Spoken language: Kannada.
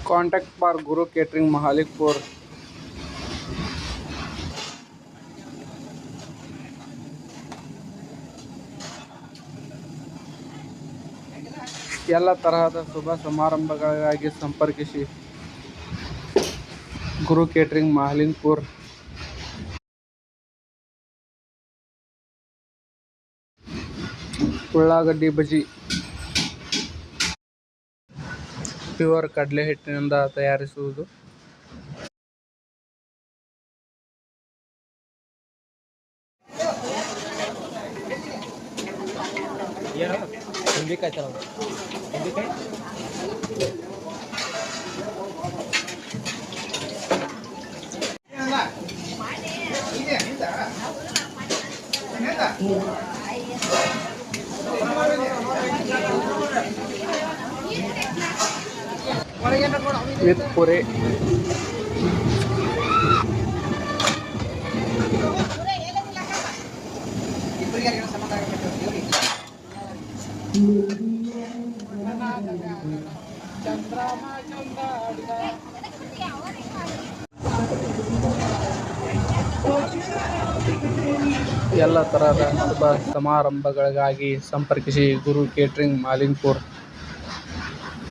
Contact for Guru Catering Mahalikpur. ಎಲ್ಲ ತರಹದ ಶುಭ ಸಮಾರಂಭಗಳಿಗಾಗಿ ಸಂಪರ್ಕಿಸಿ ಗುರು ಕೇಟರಿಂಗ್ ಮಾಲಿಂಗ್ಪುರ್. ಉಳ್ಳಾಗಡ್ಡಿ ಬಜಿ ಪ್ಯೂರ್ ಕಡಲೆ ಹಿಟ್ಟಿನಿಂದ ತಯಾರಿಸುವುದು. ವಿತ್ ಪುರಿ. ಎಲ್ಲ ತರಹದ ಶುಭ ಸಮಾರಂಭಗಳಿಗಾಗಿ ಸಂಪರ್ಕಿಸಿ ಗುರು ಕೇಟರಿಂಗ್ ಮಾಲಿಂಗ್ಪುರ್.